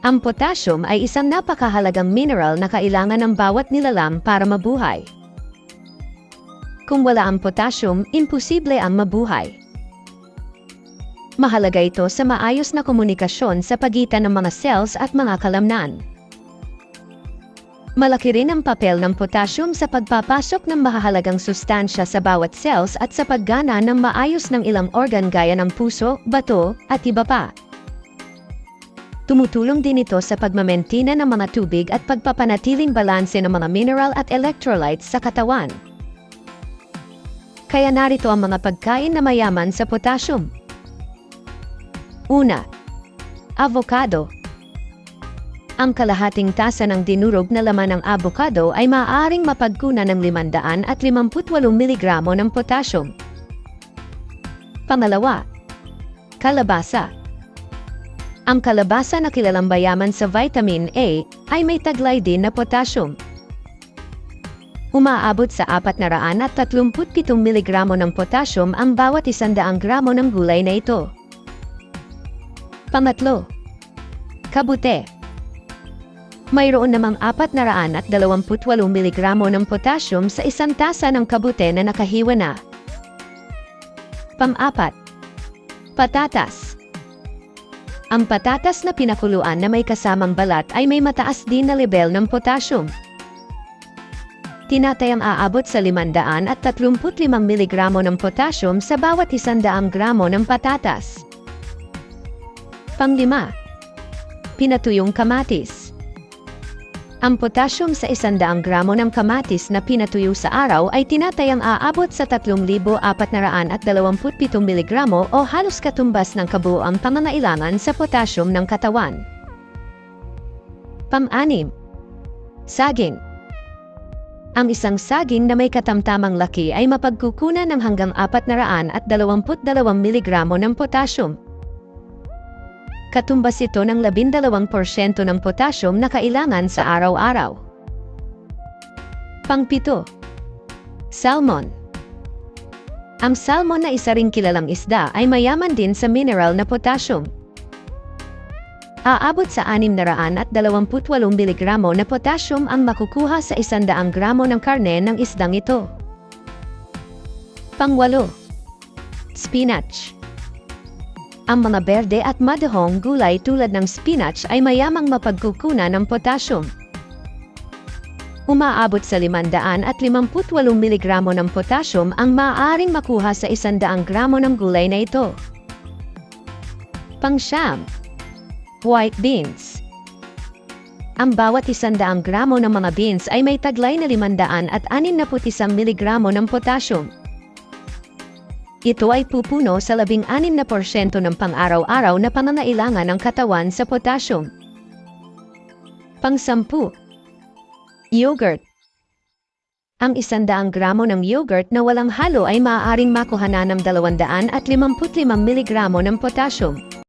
Ang potassium ay isang napakahalagang mineral na kailangan ng bawat nilalang para mabuhay. Kung wala ang potassium, imposible ang mabuhay. Mahalaga ito sa maayos na komunikasyon sa pagitan ng mga cells at mga kalamnan. Malaki rin ang papel ng potassium sa pagpapasok ng mahahalagang sustansya sa bawat cells at sa paggana ng maayos ng ilang organ gaya ng puso, bato, at iba pa. Tumutulong din ito sa pagmamentina ng mga tubig at pagpapanatiling balanse ng mga mineral at electrolytes sa katawan. Kaya narito ang mga pagkain na mayaman sa potassium. Una, avocado. Ang kalahating tasa ng dinurog na laman ng avocado ay maaaring mapagkunan ng 558 mg ng potassium. Pangalawa, kalabasa. Ang kalabasa na kilalang mayaman sa vitamin A ay may taglay din na potassium. Umaabot sa 437 mg ng potassium ang bawat 100 gramo ng gulay na ito. Pangatlo, kabute. Mayroon namang 428 mg ng potassium sa isang tasa ng kabute na nakahiwa na. Pang-apat, patatas. Ang patatas na pinakuluan na may kasamang balat ay may mataas din na level ng potassium. Tinatayang aabot sa 535 mg ng potassium sa bawat 100 gramo ng patatas. Panglima, pinatuyong kamatis. Ang potassium sa 100 gramo ng kamatis na pinatuyo sa araw ay tinatayang aabot sa 3,427 mg o halos katumbas ng kabuuang pangangailangan sa potassium ng katawan. Pang-anim, saging. Ang isang saging na may katamtamang laki ay mapagkukunan ng hanggang 422 mg ng potassium. Katumbas ito ng 12% ng potassium na kailangan sa araw-araw. Pang-pito, salmon. Ang salmon na isa ring kilalang isda ay mayaman din sa mineral na potassium. Aabot sa 628 mg na potassium ang makukuha sa 100 gramo ng karne ng isdang ito. Pang-walo, spinach. Ang mga berde at madahong gulay tulad ng spinach ay mayamang mapagkukunan ng potassium. Umaabot sa 558 mg ng potassium ang maaaring makuha sa 100 gramo ng gulay na ito. Pang-siyam, white beans. Ang bawat 100 gramo ng mga beans ay may taglay na 561 mg ng potassium. Ito ay pupuno sa 16% ng pang-araw-araw na pangangailangan ng katawan sa potassium. Pang-sampu, yogurt. Ang 100 gramo ng yogurt na walang halo ay maaaring makuhanan ng 255 mg ng potassium.